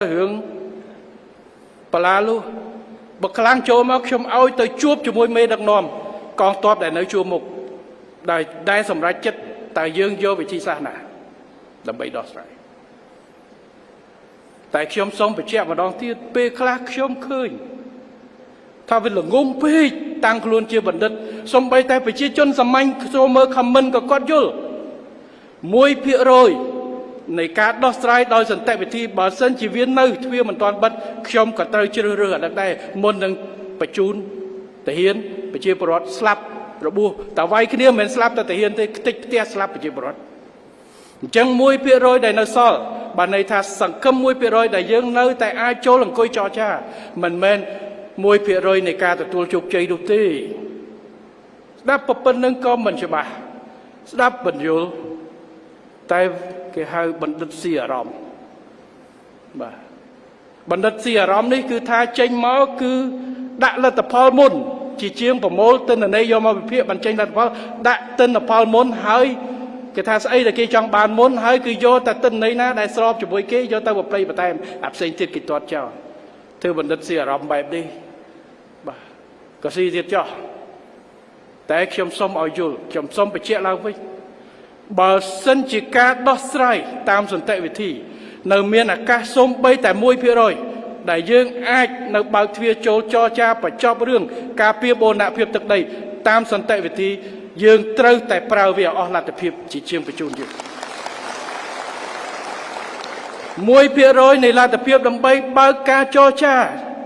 hướng bà la luôn bậc kháng chỗ mà không ao tới chuốc cho môi mê đặc nòm còn toát để nơi chùa mục đại sầm ra chất tại dương vô vị trí xa nà làm bậy đó rồi tại khiêm sống phải chạm vào đón tiết bê khá khiêm khơi thà vì là ngôn bê tăng luôn chưa bẩn đất sống bay tay phải chia chân sầm anh xô mơ khăm mân có con vô môi phía rồiในการดอสไตร์โดยสันติวิธีบาสันชีวิตnơiทวีมันตอนบัดชมกับเตยเชื่อเรือดังได้มนดังประจูนแต่เฮียนไปเชี่ยวปลอดสลับระบุแต่ไว้ขึ้นเนี่ยเหมือนสลับแต่เฮียนติดเตี้ยสลับไปเชี่ยวปลอดจังมวยเปียรอยได้ในซอลบานในท่าสังคมมวยเปียรอยได้ยังnơiแต่อาโจหลังก้อยจอจ้ามันแมนมวยเปียรอยในการตัวจุกใจดูตีดับปปนนึงก็มันใช่ไหมดับบรรยุแต่cái haiបណ្ឌិតស៊ីអារម្មណ៍បាទបណ្ឌិតស៊ីអារម្មណ៍នេះគឺថាចេញមកគឺដាក់លទ្ធផលមុនជាជាងប្រមូលទិន្នន័យយកមកវិភាគបញ្ចេញលទ្ធផលដាក់ទិន្នផលមុនហើយគេថាស្អីដែលគេចង់បានមុនហើយគឺយកតែទិន្នន័យណាដែលស្របជាមួយគេយកទៅប្រព្រឹត្តតែអាផ្សេងទៀតគេទាត់ចោលធ្វើបណ្ឌិតស៊ីអារម្មណ៍បែបនេះបាទក៏ស៊ីទៀតចោះតែខ្ញុំសូមឲ្យយល់ខ្ញុំសូមបញ្ជាក់ឡើងវិញបើសិនជាការដោះស្រាយតាមសន្តិវិធីនៅមានឱកាសសូម្បីតែ 1% ដែលយើងអាចនៅបើកទ្វារចូលចរចាបញ្ចប់រឿងការពារបូរណភាពទឹកដីតាមសន្តិវិធីយើងត្រូវតែប្រើវាអស់លទ្ធភាពជាជាងបញ្ជូនយើង 1% នៃលទ្ធភាពដើម្បីបើកការចរចា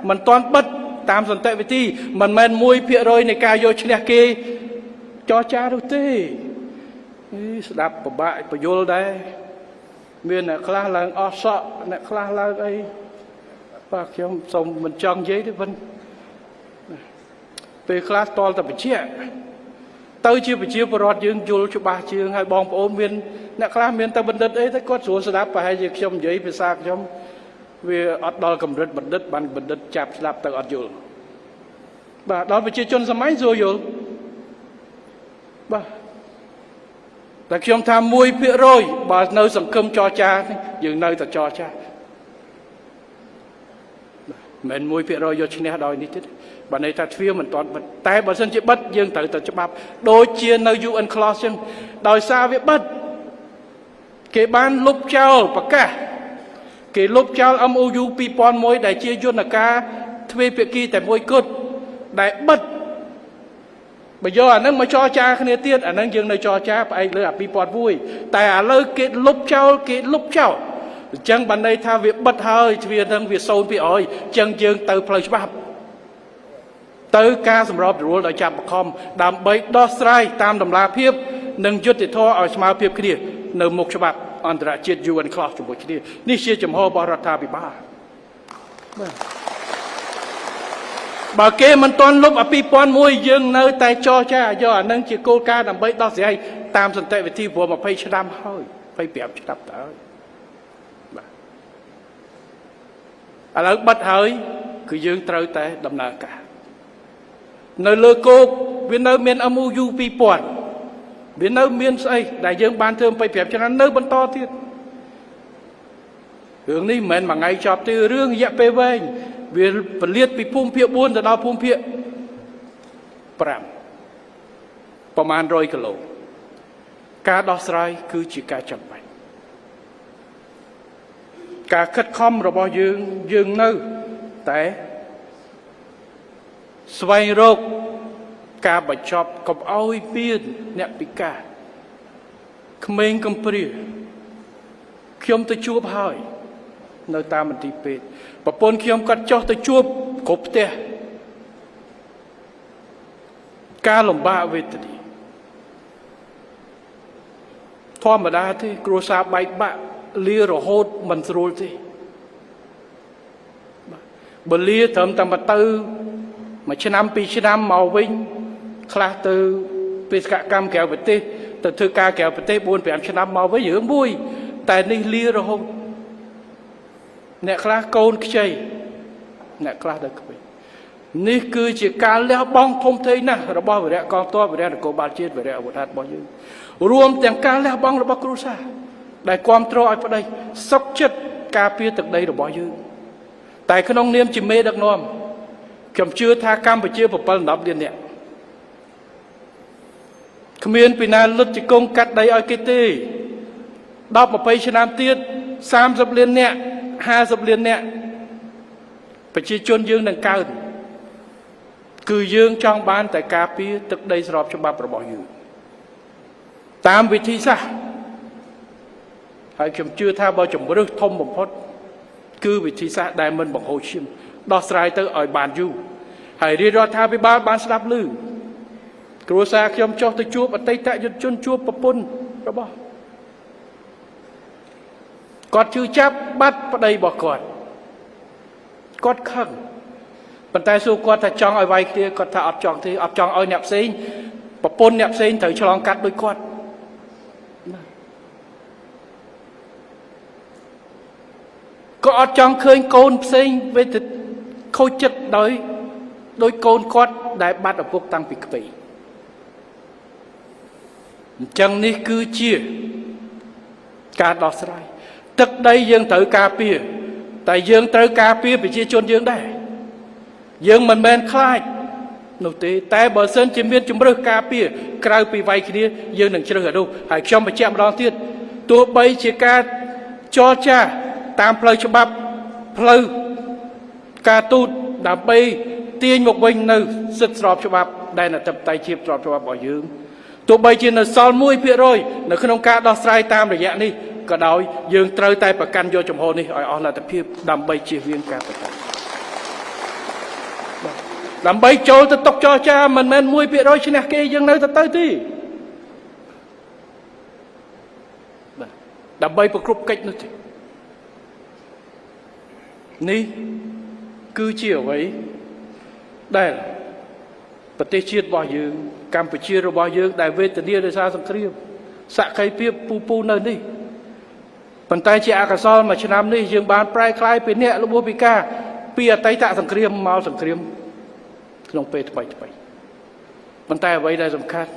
មិនទាន់បិទតាមសន្តិវិធីមិនមែន 1% នៃការយកឈ្នះគេចរចានោះទេស្ដាប់ពិបាកបញ្យល់ដែរមានអ្នកខ្លះឡើងអស់សក់អ្នកខ្លះឡើងអីបាទខ្ញុំសូមមិនចង់និយាយទេវិញពេលខ្លះតលតែបញ្ជាក់ទៅជាប្រជាពលរដ្ឋយើងយល់ច្បាស់ជាងហើយបងប្អូនមានអ្នកខ្លះមានតែបណ្ឌិតអីតែគាត់ស្រួលស្ដាប់ប្រហែលជាខ្ញុំនិយាយភាសាខ្ញុំវាអត់ដល់កម្រិតបណ្ឌិតបានបណ្ឌិតចាប់ស្ដាប់ទៅអត់យល់បាទដល់ប្រជាជនសម័យស្រួលយល់បាទតែខ្ញុំថា 1% បើនៅសង្គមចរចាយើងនៅតែចរចាមិន 1% យកឈ្នះដោយនេះទៀតបើន័យថាទ្វារមិនទាន់បិទតែបើសិនជាបិទយើងត្រូវតែច្បាប់ដូចជានៅ UN Clause ចឹងដោយសារវាបិទគេបានលុបចោលប្រកាសគេលុបចោល MOU 2001ដែលជាយន្តការទ្វេភាគីតែមួយគត់ដែលបិទបើយកអានឹងមកចរចាគ្នាទៀតអានឹងយើងនៅចរចាផ្អែកលើអា2001តែឥឡូវគេលុបចោលអញ្ចឹងបានន័យថាវាបិទហើយទ្វារនឹងវា0%អញ្ចឹងយើងទៅផ្លូវច្បាប់ទៅការសម្របរួលដោយចាប់បខំដើម្បីដោះស្រាយតាមតម្លាភាពនិងយុត្តិធម៌ឲ្យស្មើភាពគ្នានៅមុខច្បាប់អន្តរជាតិ UN Clause ជាមួយគ្នានេះជាចំហរបស់រដ្ឋាភិបាលបាទបើគេមិនទាន់លុបអា2001យើងនៅតែចរចាយកអានឹងជាគោលការណ៍ដើម្បីដោះស្រាយតាមសន្តិវិធីព្រោះ20ឆ្នាំហើយ25ឆ្នាំទៅហើយបាទឥឡូវបិទហើយគឺយើងត្រូវតែដំណើរការនៅលើគោកវានៅមាន MOU 2000វានៅមានស្អីដែលយើងបានធ្វើ25ឆ្នាំនៅបន្តទៀតរឿងនេះមិនមែនមួយថ្ងៃចប់ទេរឿងរយៈពេលវែងវាពលាតពីភូមិភាគ4ទៅដល់ភូមិភាគ5ប្រមាណ100 គីឡូការដោះស្រាយគឺជាការចាំបាច់ការខិតខំរបស់យើងនៅតែស្វែងរកការបញ្ចប់កុំឲ្យមានអ្នកពិការក្មេងកំព្រាខ្ញុំទៅជួបហើយនៅតាមមន្ទីរពេទ្យប្រពន្ធខ្ញុំគាត់ចុះទៅជួបគ្រប់ផ្ទះការលំបាកវេទនាធម្មតាទេគ្រួសារបែកបាក់លារហូតមិនស្រួលទេបើលាត្រឹមតែមកទៅមួយឆ្នាំ2ឆ្នាំមកវិញខ្លះទៅបេសកកម្មក្រៅប្រទេសទៅធ្វើការក្រៅប្រទេស 4-5 ឆ្នាំមកវិញរឿងមួយតែនេះលារហូតអ្នកខ្លះកូនខ្ចីអ្នកខ្លះទៅក្មេងនេះគឺជាការលះបង់ធំធេងណាស់របស់វីរៈកងទ័ពវីរៈនគរបាលជាតិវីរៈអាវុធហត្ថរបស់យើងរួមទាំងការលះបង់របស់គ្រួសារដែលគ្រប់គ្រងឲ្យប្តីសុខចិត្ត ការពារទឹកដីរបស់យើងតែក្នុងនាមជាមេដឹកនាំខ្ញុំជឿថាកម្ពុជា7 10លាននាក់គ្មានពីណាលុតជង្គង់កាត់ដីឲ្យគេទេ10 20ឆ្នាំទៀត30លាននាក់50លាននាក់ប្រជាជនយើងនឹងកើតគឺយើងចង់បានតែការពារទឹកដីស្របច្បាប់របស់យើងតាមវិធីសាស្ត្រហើយខ្ញុំជឿថាបើជំរឿសធំបំផុតគឺវិធីសាស្ត្រដែលមិនបង្ហូរឈាមដោះស្រាយទៅឲ្យបានយូរហើយរាជរដ្ឋាភិបាលបានស្ដាប់ឮគ្រួសារខ្ញុំចុះទៅជួបអតីតយុទ្ធជនជួបប្រពន្ធរបស់គាត់ជឿចាប់បាត់ប្តីរបស់គាត់ខឹងប៉ុន្តែសួរគាត់ថាចង់ឲ្យវាយគ្នាគាត់ថាអត់ចង់ទេអត់ចង់ឲ្យអ្នកផ្សេងប្រពន្ធអ្នកផ្សេងត្រូវឆ្លងកាត់ដូចគាត់ក៏អត់ចង់ឃើញកូនផ្សេងវាទៅខូចចិត្តដោយកូនគាត់ដែលបាត់ឪពុកតាំងពីក្មេងអញ្ចឹងនេះគឺជាការដោះស្រាយទឹកដីយើងត្រូវការពារតែយើងត្រូវការពារប្រជាជនយើងដែរយើងមិនមែនខ្លាចនោះទេតែបើសិនជាមានជំរឿសការពារក្រៅពីវាយគ្នាយើងនឹងជ្រើសអនុហើយខ្ញុំបញ្ជាក់ម្ដងទៀតទោះបីជាការចរចាតាមផ្លូវច្បាប់ផ្លូវការទូតដើម្បីទាញមកវិញនៅសិទ្ធិស្របច្បាប់ដែលអធិបតេយ្យភាពស្របច្បាប់របស់យើងទោះបីជានៅសល់ 1% នៅក្នុងការដោះស្រាយតាមរយៈនេះក៏ដោយយើងត្រូវតែប្រកាន់យកចំហនេះឲ្យអស់លទ្ធភាពដើម្បីជៀសវាងការប្រកាន់ដើម្បីចូលទៅតុចរចាមិនមែន 1% ឈ្នះគេយើងនៅទៅទេដើម្បីប្រគ្រប់កិច្ចនោះទេនេះគឺជាអ្វីដែលប្រទេសជាតិរបស់យើងកម្ពុជារបស់យើងដែលវេទនាដោយសារសង្គ្រាមសក្ខីភាពពូនៅនេះប៉ុន្តែជាអកុសលមួយឆ្នាំនេះយើងបានប្រែក្លាយពីអ្នកលបោះពិការពីអតីតសង្គ្រាមមកសង្គ្រាមក្នុងពេលថ្មីប៉ុន្តែអ្វីដែលសំខាន់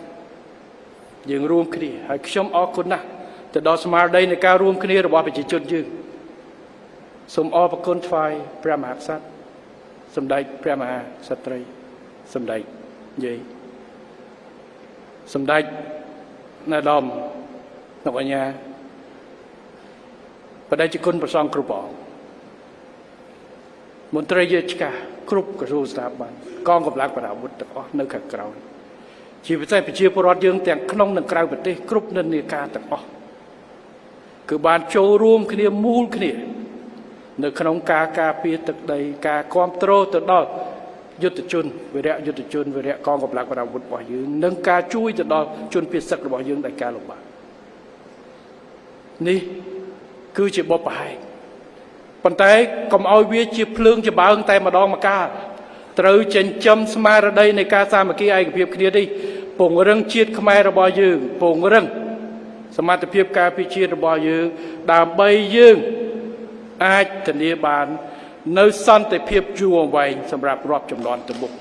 យើងរួមគ្នាហើយខ្ញុំអរគុណណាស់ទៅដល់ស្មារតីនៃការរួមគ្នារបស់ប្រជាជនយើងសូមអរគុណថ្វាយព្រះមហាក្សត្រសម្ដេចព្រះមហាក្សត្រីសម្ដេចយាយសម្ដេចណាដាមលោកអញ្ញាបដិជគុណព្រះសង្ឃគ្រប់អង្គមន្ត្រីរាជការគ្រប់ក្រសួងស្ថាប័នកងកម្លាំងប្រដាប់អាវុធទាំងអស់នៅខាងក្រោយជាពិសេសប្រជាពលរដ្ឋយើងទាំងក្នុងនិងក្រៅប្រទេសគ្រប់និន្នាការទាំងអស់គឺបានចូលរួមគ្នាមូលគ្នានៅក្នុងការការពារទឹកដីការគ្រប់គ្រងទៅដល់យុទ្ធជនវីរៈយុទ្ធជនវីរៈកងកម្លាំងប្រដាប់អាវុធរបស់យើងនិងការជួយទៅដល់ជនភៀសសឹករបស់យើងដែលការលំបាកនេះគឺជាបុព្វហេតុប៉ុន្តែកុំឲ្យវាជាភ្លើងច្បើងតែម្ដងម្កាលត្រូវចិញ្ចឹមស្មារតីនៃការសាមគ្គីឯកភាពគ្នានេះពង្រឹងជាតិខ្មែររបស់យើងពង្រឹងសមត្ថភាពការពារជាតិរបស់យើងដើម្បីយើងអាចធានាបាននៅសន្តិភាពយូរអង្វែងសម្រាប់រាប់ជំនាន់ទៅមុខ